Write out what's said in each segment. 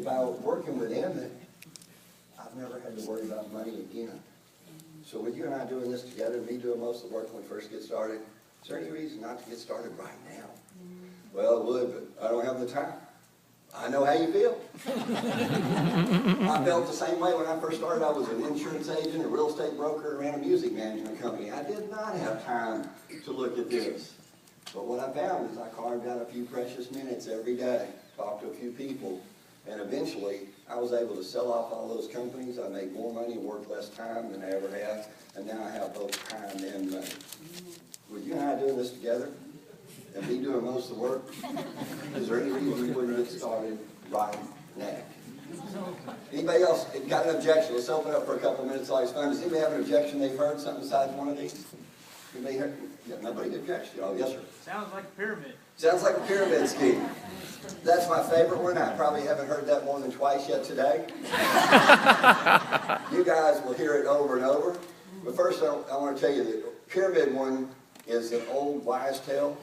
by working with Emmett, I've never had to worry about money again. So with you and I doing this together, me doing most of the work when we first get started, is there any reason not to get started right now? Well, it would, but I don't have the time. I know how you feel. I felt the same way when I first started. I was an insurance agent, a real estate broker, ran a music management company. I did not have time to look at this. But what I found is I carved out a few precious minutes every day, talked to a few people, and eventually I was able to sell off all those companies. I made more money and worked less time than I ever have, and now I have both time and money. With you and I doing this together, and me doing most of the work, is there any reason we wouldn't get started right now? Anybody else got an objection? Let's open up for a couple of minutes. Always fun. Does anybody have an objection they've heard something besides one of these? Anybody heard? Yeah, nobody objects. Oh, yes, sir. Sounds like a pyramid. Sounds like a pyramid scheme. That's my favorite one. I probably haven't heard that more than twice yet today. You guys will hear it over and over. But first, I want to tell you that the pyramid one is an old wives' tale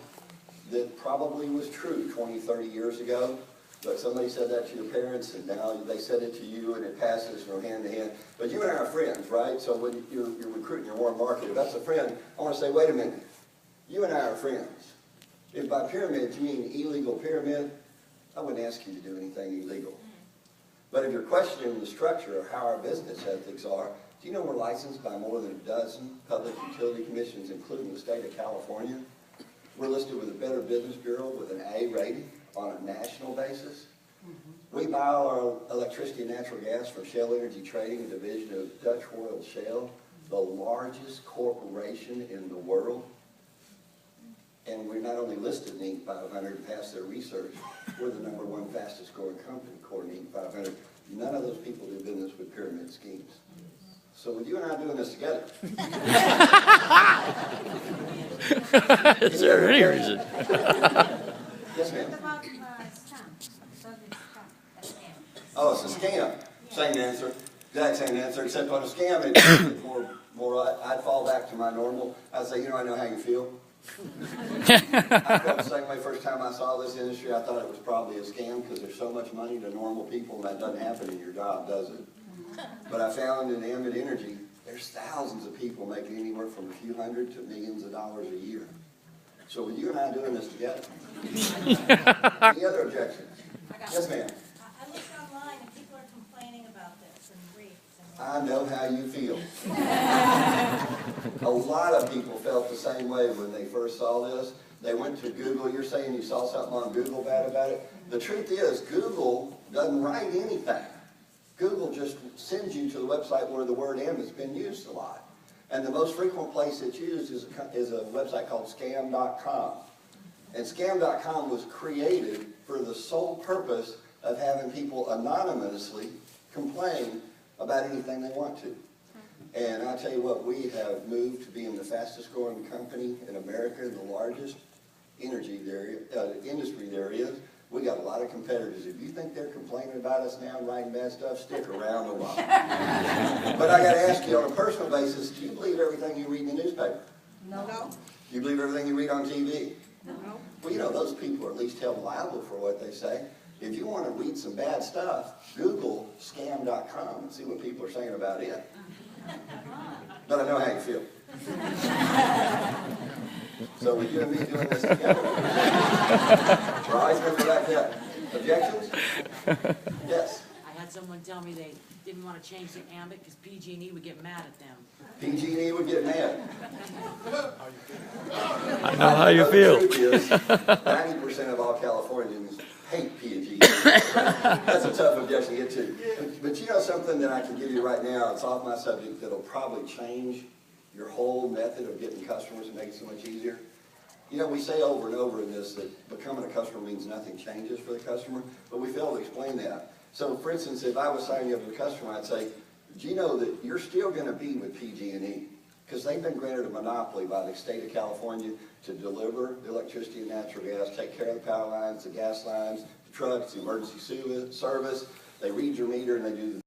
that probably was true 20, 30 years ago. But somebody said that to your parents, and now they said it to you, and it passes from hand to hand. But you and I are friends, right? So when you're recruiting your warm market, if that's a friend, I want to say, wait a minute. You and I are friends. If by pyramid you mean illegal pyramid, I wouldn't ask you to do anything illegal. But if you're questioning the structure of how our business ethics are, do you know we're licensed by more than a dozen public utility commissions, including the state of California? We're listed with the Better Business Bureau with an A rating on a national basis. We buy all our electricity and natural gas from Shell Energy Trading, a division of Dutch Royal Shell, the largest corporation in the world. And we're not only listed in Inc. 500 and passed their research, we're the #1 fastest growing company according to Inc. 500. None of those people do business with pyramid schemes. So with you and I doing this together. Is there any reason? Yes, ma'am. What about Oh, it's a scam. Same answer. Exact same answer, except on a scam, it's I'd fall back to my normal. I'd say, you know, I know how you feel. I felt the same way first time I saw this industry. I thought it was probably a scam because there's so much money to normal people, and that doesn't happen in your job, does it? But I found in Emmett Energy, there's thousands of people making anywhere from a few hundred to millions of dollars a year. So with you and I doing this together. Any other objections? Yes, ma'am. I looked online and people are complaining about this and briefs. I know how you feel. A lot of people felt the same way when they first saw this. They went to Google. You're saying you saw something on Google bad about it? The truth is, Google doesn't write anything. Google just sends you to the website where the word M has been used a lot. And the most frequent place it's used is a website called scam.com. And scam.com was created for the sole purpose of having people anonymously complain about anything they want to. And I tell you what, we have moved to being the fastest growing company in America, and the largest industry there is. We got a lot of competitors. If you think they're complaining about us now and writing bad stuff, stick around a while. But I got to ask you on a personal basis, do you believe everything you read in the newspaper? No. Do you believe everything you read on TV? No. Well, you know, those people are at least held liable for what they say. If you want to read some bad stuff, Google scam.com and see what people are saying about it. But I know how you feel. So with you and me doing this together, we're always going to be like that. Objections? Yes. I had someone tell me they didn't want to change the ambit because PG&E would get mad at them. PG&E would get mad. I know how you feel. The truth is, 90% of all Californians hate PG&E. That's a tough objection to get to. But you know something that I can give you right now, it's off my subject, that'll probably change your whole method of getting customers and make it so much easier. You know, we say over and over in this that becoming a customer means nothing changes for the customer, but we fail to explain that. So, for instance, if I was signing up as a customer, I'd say, do you know that you're still going to be with PG&E? Because they've been granted a monopoly by the state of California to deliver the electricity and natural gas, take care of the power lines, the gas lines, the trucks, the emergency service. They read your meter and they do the